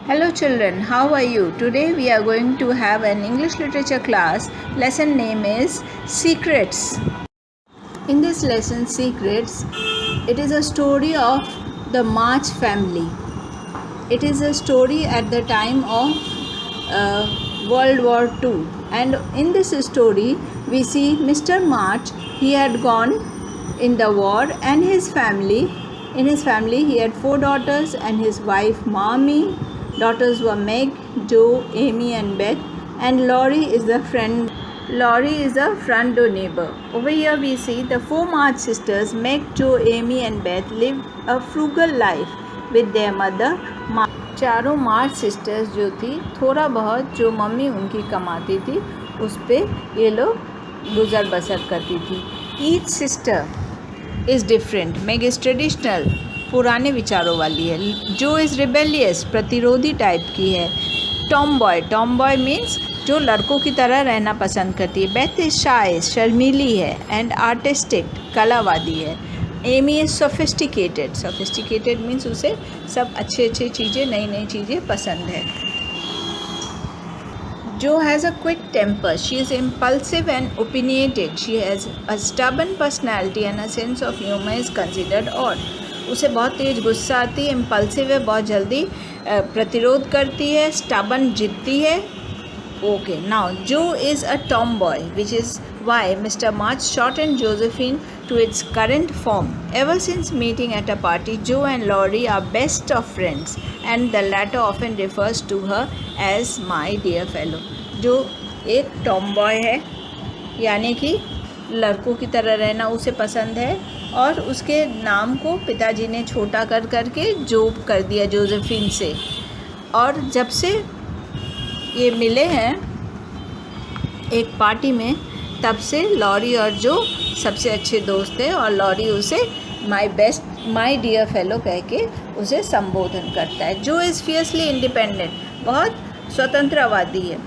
Hello children, how are you? Today we are going to have an English literature class. Lesson name is Secrets. In this lesson Secrets, it is a story of the March family. It is a story at the time of World War II, and in this story we see Mr. March. He had gone in the war, and his family. In his family he had 4 daughters and his wife Mommy. Daughters were Meg, Jo, Amy and Beth, and Laurie is the friend. Laurie is a front door neighbor. Over here we see the 4 March sisters Meg, Jo, Amy and Beth lived a frugal life with their mother. चारों मार्च sisters जो थी, थोड़ा बहुत जो mummy उनकी कमाती थी उस पर ये लोग गुजर बसर करती थी. Each sister is different. Meg is traditional, पुराने विचारों वाली है. जो इज़ रिबेलियस, प्रतिरोधी टाइप की है. टॉम बॉय मीन्स जो लड़कों की तरह रहना पसंद करती है. बेथ इज़ शाय, शर्मीली है. एंड आर्टिस्टिक, कलावादी है. एमी इज़ सोफिस्टिकेटेड मीन्स उसे सब अच्छे चीज़ें, नई चीज़ें पसंद है. Jo has a quick temper. She is impulsive and opinionated. She has a stubborn personality and a sense of humour is considered odd. उसे बहुत तेज़ गुस्सा आती है. इम्पल्सिव है, बहुत जल्दी प्रतिरोध करती है. स्टबर्न, जिद्दी है. Okay, now Joe is a tomboy, which is why Mr. March shortened Josephine to its current form. Ever since meeting at a party, Joe and Laurie are best of friends, and the latter often refers to her as my dear fellow. जो एक tomboy है, यानी कि लड़कों की तरह रहना उसे पसंद है, और उसके नाम को पिताजी ने छोटा कर करके जोब कर दिया जोसेफिन से. और जब से ये मिले हैं एक पार्टी में, तब से लॉरी और जो सबसे अच्छे दोस्त हैं, और लॉरी उसे माई डियर फेलो कह के उसे संबोधन करता है. जो इज़ फियर्सली इंडिपेंडेंट, बहुत स्वतंत्रवादी है.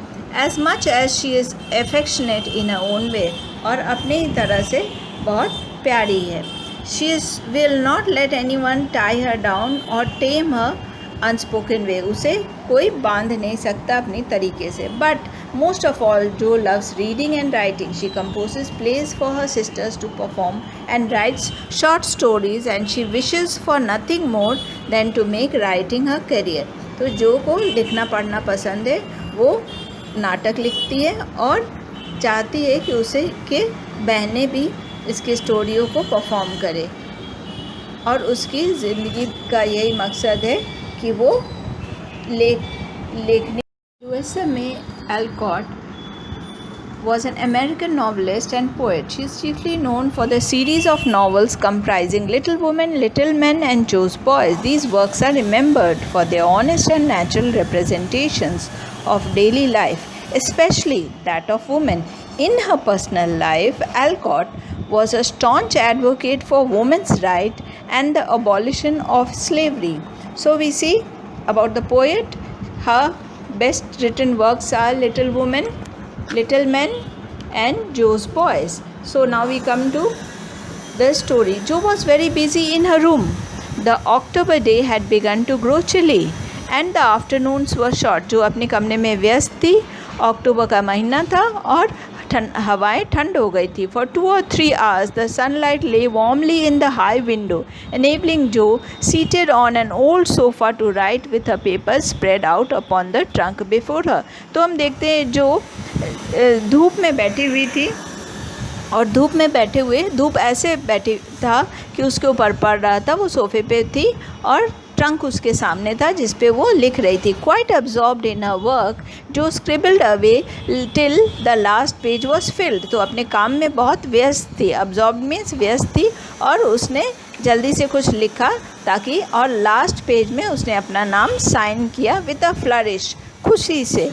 As much as she is affectionate in a own way, और अपने ही तरह से बहुत प्यारी है. She will not let anyone tie her down और टेम हर अनस्पोकन वे. उसे कोई बांध नहीं सकता अपनी तरीके से. But most of all Jo loves reading and writing. She composes plays for her sisters to perform and writes short stories, and she wishes for nothing more than to make writing her career. तो Jo को लिखना पढ़ना पसंद है, वो नाटक लिखती है और चाहती है कि उसे के बहनें भी इसकी स्टोरियों को परफॉर्म करे, और उसकी ज़िंदगी का यही मकसद है कि वो लेखनी. यूएसए में Alcott was an American novelist and poet. She is chiefly known for the series of novels comprising Little Women, Little Men and Jo's Boys. These works are remembered for their honest and natural representations of daily life, especially that of women. In her personal life, Alcott was a staunch advocate for women's rights and the abolition of slavery. So we see about the poet. Her best written works are Little Women, Little Men and Jo's Boys. So now we come to the story. Jo was very busy in her room. The October day had begun to grow chilly and the afternoons were short. जो अपने कमरे में व्यस्त थी. अक्टूबर का महीना था और हवाएं ठंड हो गई थी. For 2 or 3 hours the sunlight lay warmly in the high window, enabling Jo, seated on an old sofa, to write with her papers spread out upon the trunk before her. तो हम देखते हैं जो धूप में बैठी हुई थी, और धूप में बैठे हुए, धूप ऐसे बैठी था कि उसके ऊपर पड़ रहा था. वो सोफे पे थी और ट्रंक उसके सामने था जिस पे वो लिख रही थी. Quite absorbed in her work, Jo scribbled away till the last page was filled. तो अपने काम में बहुत व्यस्त थी. अब्जॉर्ब्ड मीन्स व्यस्त थी, और उसने जल्दी से कुछ लिखा ताकि, और लास्ट पेज में उसने अपना नाम साइन किया विद अ फ्लरिश, खुशी से.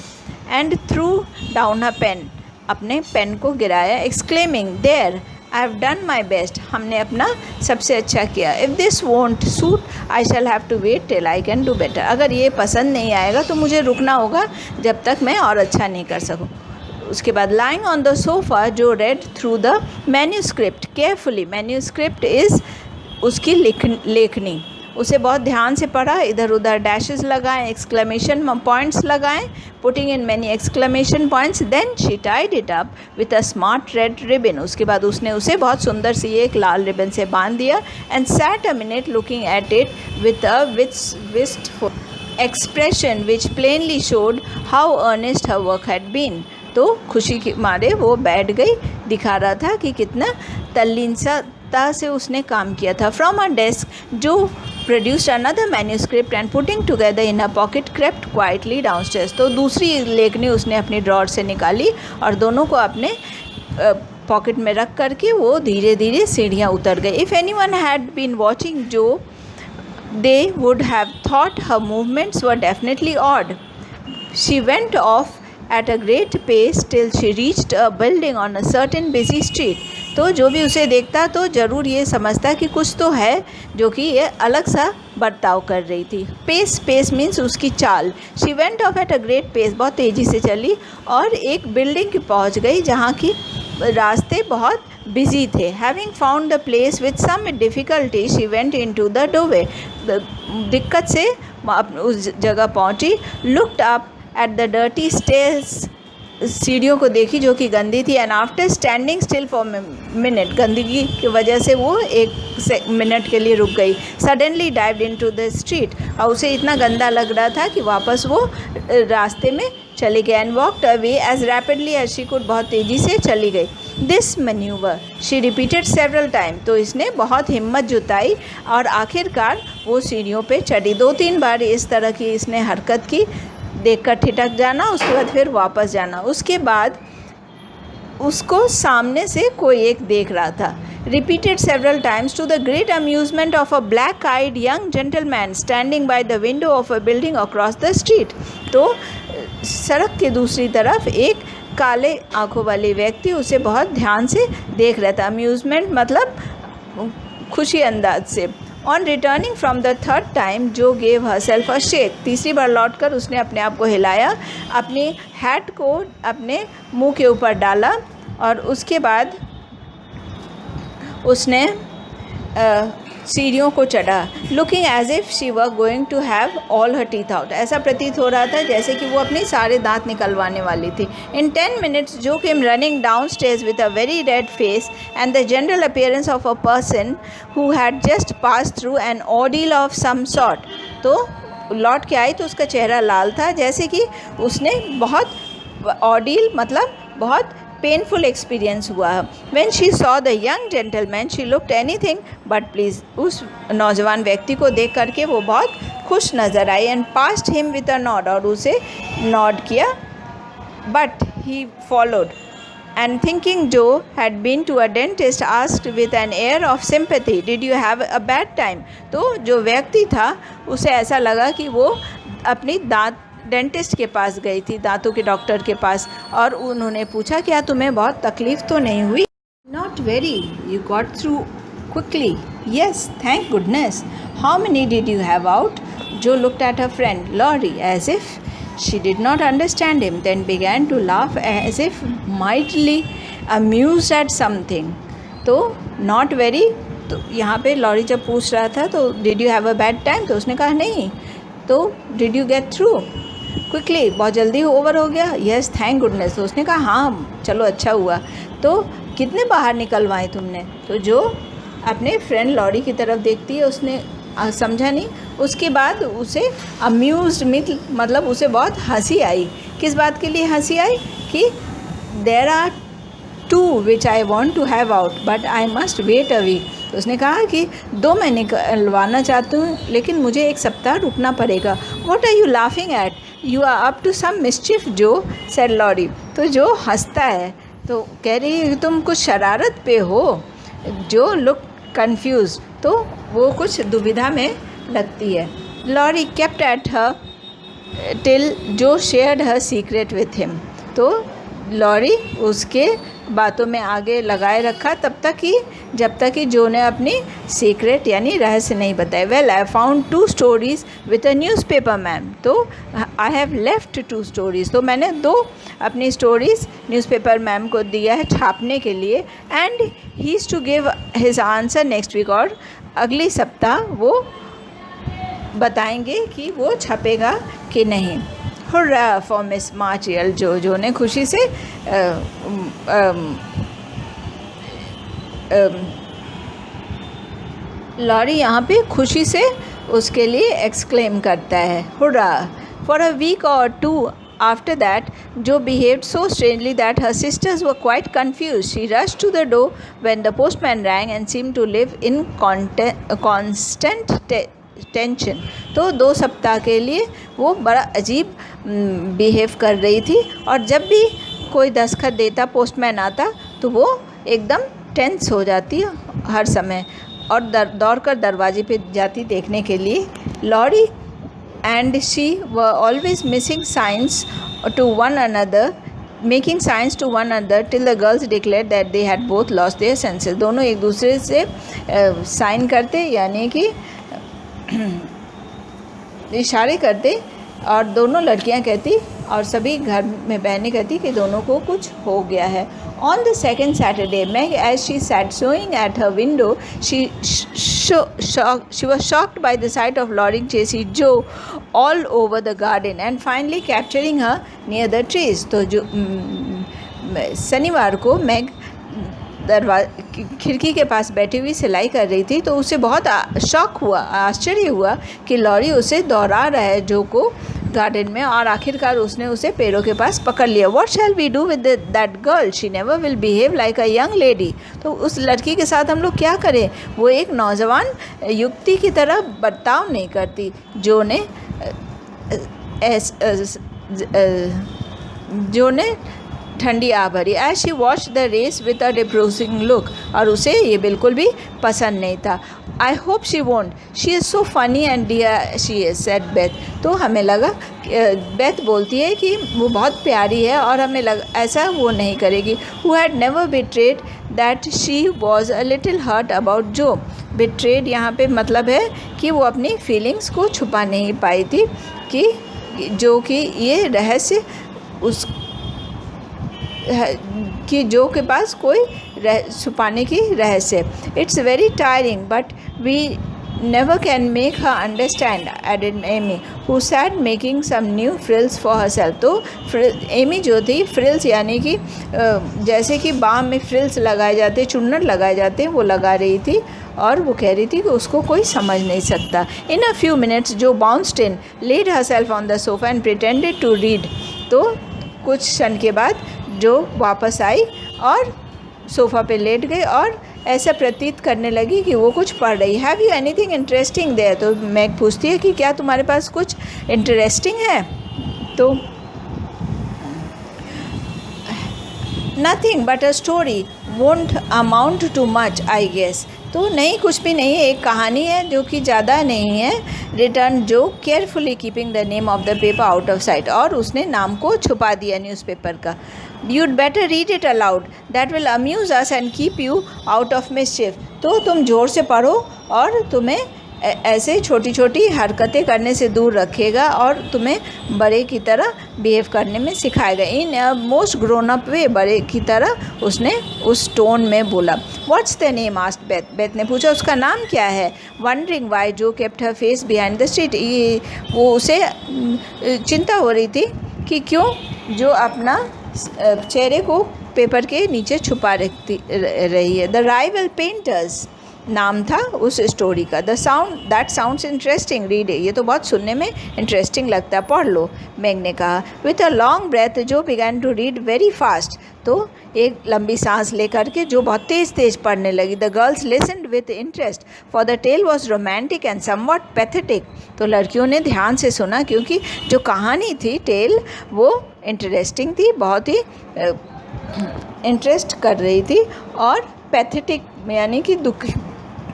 And threw down her pen, अपने पेन को गिराया. Exclaiming, there I have done my best, हमने अपना सबसे अच्छा किया. If this won't suit I shall have to wait till I can do better. अगर ये पसंद नहीं आएगा तो मुझे रुकना होगा जब तक मैं और अच्छा नहीं कर सकूँ. उसके बाद लाइंग ऑन द सोफ़ा, जो red through the manuscript carefully. Manuscript is उसकी लेखनी. उसे बहुत ध्यान से पढ़ा, इधर उधर डैशेस लगाएं, एक्सक्लेमेशन पॉइंट्स लगाएं, putting in many exclamation points. Then she tied it up with a smart red ribbon. उसके बाद उसने उसे बहुत सुंदर सी एक लाल रिबन से बांध दिया। And sat a minute looking at it with a wistful expression which plainly showed how earnest her work had been. तो खुशी के मारे वो बैठ गई, दिखा रहा था कि कितना तल्लीनता से उसने काम किया था। फ्रॉम अ डेस्क जो produced another manuscript and putting together in a pocket crept quietly downstairs. तो दूसरी लेखनी उसने अपनी ड्रॉर से निकाली और दोनों को अपने पॉकेट में रख करके वो धीरे धीरे सीढ़ियाँ उतर गई। If anyone had been watching Jo they would have thought her movements were definitely odd. She went off at a great pace till she reached a building on a certain busy street. तो जो भी उसे देखता तो ज़रूर ये समझता कि कुछ तो है जो कि ये अलग सा बर्ताव कर रही थी। पेस मीन्स उसकी चाल। She went off at a great pace, बहुत तेज़ी से चली और एक बिल्डिंग की पहुंच गई जहाँ की रास्ते बहुत बिजी थे। Having found the place with some difficulty she went into the doorway. दिक्कत से उस जगह पहुंची। Looked up at the dirty stairs, सीढ़ियों को देखी जो कि गंदी थी। And after standing still for minute, गंदगी की वजह से वो एक मिनट के लिए रुक गई। Suddenly dived into the street, और उसे इतना गंदा लग रहा था कि वापस वो रास्ते में चली गई। And walked away as rapidly as she could, बहुत तेज़ी से चली गई। This manoeuvre she repeated several time, तो इसने बहुत हिम्मत जुटाई और आखिरकार वो सीढ़ियों पे चढ़ी। 2-3 बार इस तरह की इसने हरकत की, देखकर ठिठक जाना, उसके बाद फिर वापस जाना। उसके बाद उसको सामने से कोई एक देख रहा था। Repeated several times to the great amusement of a black eyed young gentleman standing by the window of a building across the street. तो सड़क के दूसरी तरफ एक काले आंखों वाले व्यक्ति उसे बहुत ध्यान से देख रहा था। अम्यूजमेंट मतलब खुशी अंदाज से। On returning from the third time Jo gave herself a shake, तीसरी बार लौटकर उसने अपने आप को हिलाया, अपनी हैट को अपने मुंह के ऊपर डाला और उसके बाद उसने सीढ़ियों को चढ़ा। Looking as if she were going to have all her teeth out, ऐसा प्रतीत हो रहा था जैसे कि वो अपने सारे दांत निकलवाने वाली थी। इन 10 minutes Jo came running down stage with a very red face and the general appearance of a person who had just pass through an ordeal of some sort. तो लौट के आई तो उसका चेहरा लाल था, जैसे कि उसने बहुत ऑर्डील मतलब बहुत पेनफुल एक्सपीरियंस हुआ। When she saw the young gentleman she looked anything but please, उस नौजवान व्यक्ति को देख करके वो बहुत खुश नज़र आई। And past him with a nod, और उसे नॉड किया। But he followed and thinking Jo had been to a dentist asked with an air of sympathy did you have a bad time. तो जो व्यक्ति था उसे ऐसा लगा कि वो अपनी डेंटिस्ट के पास गई थी, दांतों के डॉक्टर के पास, और उन्होंने पूछा क्या तुम्हें बहुत तकलीफ़ तो नहीं हुई। Not very, you got through quickly. Yes, thank goodness. How many did you have out. Jo looked at her friend Laurie as if she did not understand him, then began to laugh as if mightily amused at something. तो not very, तो यहाँ पे Laurie जब पूछ रहा था तो did you have a bad time, तो उसने कहा नहीं। तो did you get through quickly, बहुत जल्दी ओवर हो गया। येस, थैंक गुडनेस, तो उसने कहा हाँ चलो अच्छा हुआ। तो कितने बाहर निकलवाए तुमने। तो जो अपने फ्रेंड लॉरी की तरफ देखती है उसने समझा नहीं। उसके बाद उसे अम्यूज्ड मतलब उसे बहुत हंसी आई। किस बात के लिए हंसी आई कि there are 2 which I want to have out but I must wait a week. तो उसने कहा कि 2 मैं निकलवाना चाहती हूँ लेकिन मुझे 1 सप्ताह रुकना पड़ेगा। What are you laughing at, you are up to some mischief Jo, said Laurie. तो जो हंसता है तो कह रही है तुम कुछ शरारत पे हो। जो लुक कन्फ्यूज, तो वो कुछ दुविधा में लगती है। Laurie kept at her till Jo shared her secret with him. तो लॉरी उसके बातों में आगे लगाए रखा तब तक कि जब तक कि जो ने अपनी सीक्रेट यानी रहस्य नहीं बताए। Well I found 2 stories with a newspaper ma'am. तो आई हैव लेफ्ट 2 स्टोरीज, तो मैंने 2 अपनी स्टोरीज़ न्यूज़पेपर मैम को दिया है छापने के लिए। And he is to give his answer next week, और अगली सप्ताह वो बताएंगे कि वो छपेगा कि नहीं। हुर्रा फॉर मिस मार्चियल, जो ने खुशी से लॉरी यहाँ पे खुशी से उसके लिए एक्सक्लेम करता है, हुर्रा। फॉर अ वीक और to after that, Jo behaved so strangely that her sisters were quite confused. She rushed to the door when the postman rang and seemed to live in constant tension. तो 2 सप्ताह के लिए वो बड़ा अजीब behave कर रही थी, और जब भी कोई दस्तखत देता, पोस्टमैन आता, तो वो एकदम टेंस हो जाती है हर समय, और दौड़ कर दरवाजे पे जाती देखने के लिए। Laurie and she were always making signs to one another till the girls declared that they had both lost their senses। दोनों एक दूसरे से साइन करते, यानी कि इशारे करते, और दोनों लड़कियां कहती और सभी घर में बहनें कहती कि दोनों को कुछ हो गया है। On the second Saturday, Meg, as she sat sewing at her window, she was shocked by the sight of Laurie chasing Jo all over the garden and finally capturing her near the trees। तो जो शनिवार को mag खिड़की के पास बैठी हुई सिलाई कर रही थी, तो उसे बहुत आश्चर्य हुआ कि लॉरी उसे दौड़ा रहा है जो को गार्डन में, और आखिरकार उसने उसे पेड़ों के पास पकड़ लिया। What shall we do with that girl, she never will behave like a young lady. तो उस लड़की के साथ हम लोग क्या करें, वो एक नौजवान युवती की तरह बर्ताव नहीं करती। जो ने ठंडी आ भरी। As she watch the race with a depressing look, और उसे ये बिल्कुल भी पसंद नहीं था। I hope she won't, she is so funny and dear she is, said Beth. तो हमें लगा, बेथ बोलती है कि वो बहुत प्यारी है, और हमें लगा ऐसा वो नहीं करेगी। Who had never betrayed that she was a little hurt about जो। बिट्रेड यहाँ पे मतलब है कि वो अपनी फीलिंग्स को छुपा नहीं पाई थी, कि जो कि ये रहस्य उस कि जो के पास कोई छुपाने की रहस्य। It's very tiring but we never can make her understand, added Amy, who sat making some new frills for herself. तो एमी जो थी, फ्रिल्स यानी कि जैसे कि बाम में फ्रिल्स लगाए जाते, चुन्नट लगाए जाते, वो लगा रही थी, और वो कह रही थी कि उसको कोई समझ नहीं सकता। In a few minutes Jo bounced in, laid herself on the sofa and pretended to read. तो कुछ क्षण के बाद जो वापस आई और सोफ़ा पे लेट गई और ऐसा प्रतीत करने लगी कि वो कुछ पढ़ रही। Have you anything interesting there? तो मैग पूछती है कि क्या तुम्हारे पास कुछ इंटरेस्टिंग है? तो nothing but a story, won't amount to much I guess. तो नहीं, कुछ भी नहीं है, एक कहानी है जो कि ज़्यादा नहीं है। रिटर्न जो, carefully keeping the name of the paper out of site, और उसने नाम को छुपा दिया न्यूज़पेपर का। You'd better read it allowed, that will Amuse us and keep you out of मिसचिफ। तो तुम ज़ोर से पढ़ो, और तुम्हें ऐसे छोटी छोटी हरकतें करने से दूर रखेगा, और तुम्हें बड़े की तरह बिहेव करने में सिखाएगा। इन मोस्ट ग्रोन अप वे, बड़े की तरह उसने उस टोन में बोला। What's the name? Asked Beth. Beth ने पूछा उसका नाम क्या है। वंडरिंग वाई जो kept her face behind the street, ये वो उसे चिंता हो रही थी कि क्यों जो अपना चेहरे को पेपर के नीचे छुपा रखती रही है। द राइवल पेंटर्स नाम था उस स्टोरी का। The sound that sounds interesting, read, ये तो बहुत सुनने में इंटरेस्टिंग लगता है, पढ़ लो, मैग ने कहा। With a long breath Jo began to read very fast, तो एक लंबी सांस लेकर के जो बहुत तेज़ तेज़ पढ़ने लगी। The girls listened with interest for the tale was romantic and somewhat pathetic. तो लड़कियों ने ध्यान से सुना क्योंकि जो कहानी थी, टेल, वो इंटरेस्टिंग थी, बहुत ही इंटरेस्ट कर रही थी, और पैथेटिक यानी कि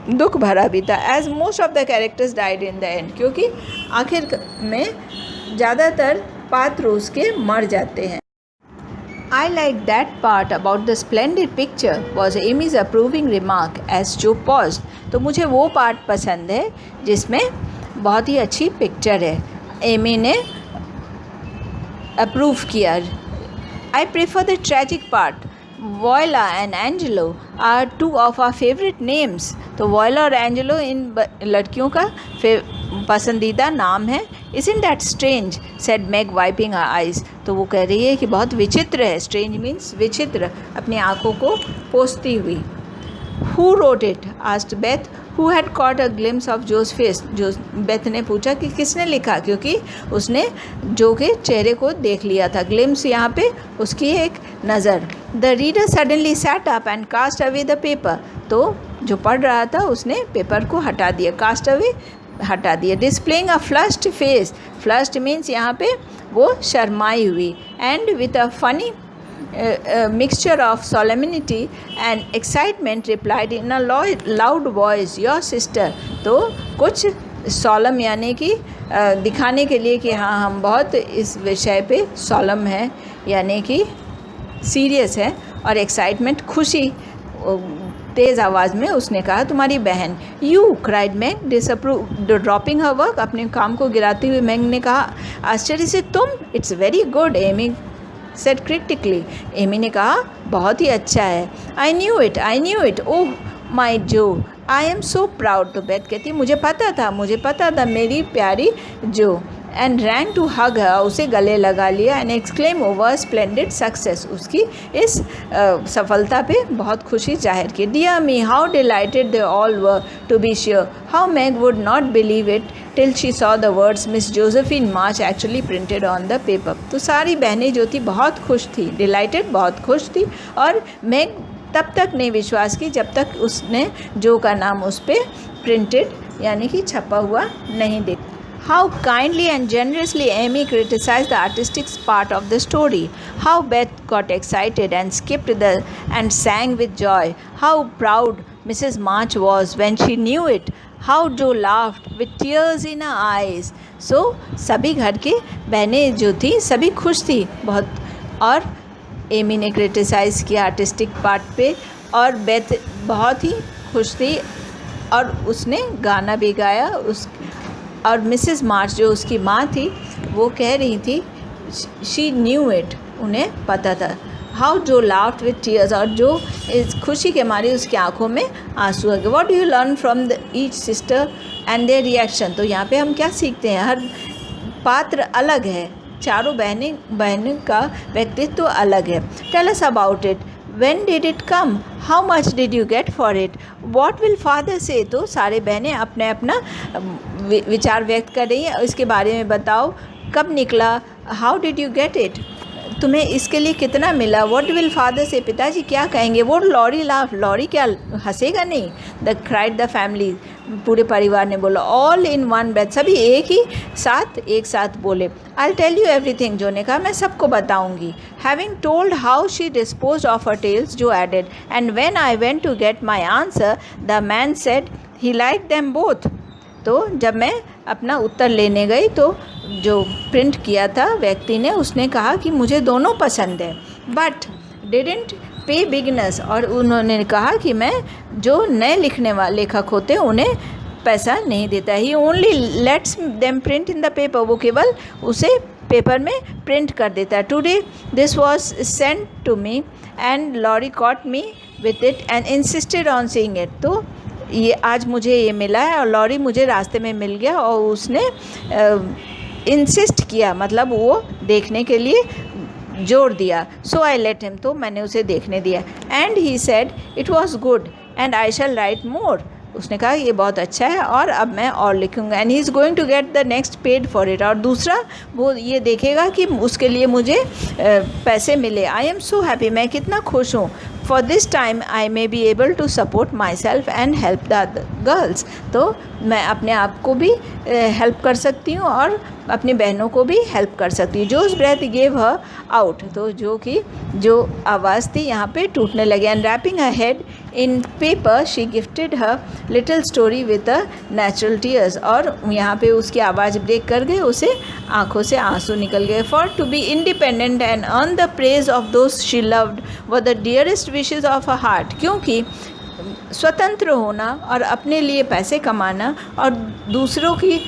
दुख भरा भी था। As most of the characters died in the end, क्योंकि आखिर में ज़्यादातर पात्र उसके मर जाते हैं। I like that part about the splendid picture was Amy's approving remark as Joe paused। तो मुझे वो पार्ट पसंद है जिसमें बहुत ही अच्छी पिक्चर है, एमी ने अप्रूव किया। I prefer the tragic part। Viola and Angelo are two of our favourite names. तो वॉयला और एंजेलो इन लड़कियों का पसंदीदा नाम है। Isn't that strange? said Meg wiping her eyes. तो वो कह रही है कि बहुत विचित्र है। Strange means विचित्र, अपनी आँखों को पोंछती हुई। Who wrote it? asked Beth, who had caught a glimpse of Joe's face. जो बेथ ने पूछा कि किसने लिखा, क्योंकि उसने जो के चेहरे को देख लिया था। ग्लिम्स यहाँ पे उसकी एक नज़र। The reader suddenly sat up and cast away the paper. तो जो पढ़ रहा था उसने पेपर को हटा दिया। Cast away हटा दिया। Displaying a flushed face. Flushed means यहाँ पे वो शर्माई हुई। And with a funny mixture of solemnity and excitement replied in a loud voice, your sister. तो कुछ solemn यानी कि दिखाने के लिए कि हाँ हम बहुत इस विषय पे solemn है यानी कि सीरियस है, और एक्साइटमेंट खुशी तेज़ आवाज़ में उसने कहा तुम्हारी बहन। You cried Meg disapprove dropping her work. अपने काम को गिराते हुए मैग ने कहा आश्चर्य से तुम। It's very good Amy said critically. Amy ने कहा बहुत ही अच्छा है। I knew it oh my Jo I am so proud. तो बेथ कहती मुझे पता था मेरी प्यारी Jo. And rang to hug her, उसे गले लगा लिया। And exclaim over splendid success, उसकी इस सफलता पे बहुत खुशी जाहिर की। Dear me how delighted they all were to be sure, how Meg would not believe it till she saw the words Miss Josephine March actually printed on the paper. तो सारी बहनें जो थी बहुत खुश थी, डिलाइटेड बहुत खुश थी, और मैग तब तक नहीं विश्वास की जब तक उसने जो का नाम उस पर प्रिंटेड यानी कि छपा हुआ नहीं देखा। How kindly and generously Amy criticized the artistic part of the story. How Beth got excited and skipped and sang with joy. How proud Mrs. March was when she knew it. How Joe laughed with tears in her eyes. So सभी घर के बहनें जो थी सभी खुश थी बहुत, और एमी ने क्रिटिसाइज़ किया आर्टिस्टिक पार्ट पे, और बेथ बहुत ही खुश थी और उसने गाना भी गाया। और मिसेस मार्च जो उसकी माँ थी वो कह रही थी शी न्यू इट, उन्हें पता था। हाउ जो लाफ्ड विथ टीयर्स, और जो इस खुशी के मारे उसकी आंखों में आंसू आ गए। What do you learn from the each sister and their reaction. तो यहाँ पे हम क्या सीखते हैं, हर पात्र अलग है, चारों बहनों का व्यक्तित्व तो अलग है। Tell us about it, when did it come, how much did you get for it, what will father say। तो सारे बहनें अपने अपना विचार व्यक्त कर रही हैं, इसके बारे में बताओ कब निकला, how did you get it, तुम्हें इसके लिए कितना मिला, what will father say, पिताजी क्या कहेंगे। वो लॉरी लाफ, लॉरी क्या हंसेगा नहीं। द क्राइड द फैमिली, पूरे परिवार ने बोला। ऑल इन वन ब्रेथ, सभी एक साथ बोले। आई टेल यू एवरीथिंग, जो ने कहा मैं सबको बताऊंगी। Having told how she dispose of her tales, Jo added, and when I went to get my answer the man said he like them both. तो जब मैं अपना उत्तर लेने गई तो जो प्रिंट किया था व्यक्ति ने, उसने कहा कि मुझे दोनों पसंद है, बट डिडंट पे बिगनर्स, और उन्होंने कहा कि मैं जो नए लिखने वाले लेखक होते हैं उन्हें पैसा नहीं देता। He only lets them print in the paper, वो केवल उसे पेपर में प्रिंट कर देता है। Today this was sent to me and Laurie caught me with it and insisted on seeing it. तो ये आज मुझे ये मिला है और लॉरी मुझे रास्ते में मिल गया और उसने इंसिस्ट किया, मतलब वो देखने के लिए जोर दिया। सो आई लेट हिम, तो मैंने उसे देखने दिया। And he said it was good and I shall write more, उसने कहा ये बहुत अच्छा है और अब मैं और लिखूँगा। And he is going to get the next paid for it, और दूसरा वो ये देखेगा कि उसके लिए मुझे पैसे मिले। आई एम सो हैप्पी, मैं कितना खुश हूँ। For this time I may be able to support myself and help the girls, तो मैं अपने आप को भी हेल्प कर सकती हूँ और अपनी बहनों को भी हेल्प कर सकती हूँ। Jo's breath gave her out, तो जो आवाज़ थी यहाँ पे टूटने लगी। And wrapping her head in paper she gifted her little story with a natural tears, और यहाँ पे उसकी आवाज़ ब्रेक कर गई, उसे आँखों से आंसू निकल गए। For to be independent and earn the praise of those she loved were the dearest wishes of her heart, क्योंकि स्वतंत्र होना और अपने लिए पैसे कमाना और दूसरों की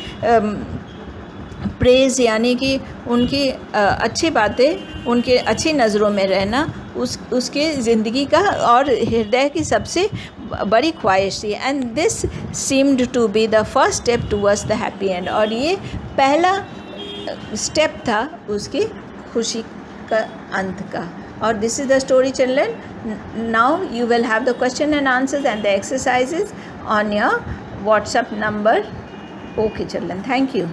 प्रेज़ यानी कि उनकी अच्छी बातें, उनके अच्छी नज़रों में रहना उसके ज़िंदगी का और हृदय की सबसे बड़ी ख्वाहिश थी, and this seemed to be the first step towards the happy end, और ये पहला स्टेप था उसकी खुशी का अंत का. और this is the story children. Now you will have the question and answers and the exercises on your WhatsApp number. Okay children, thank you.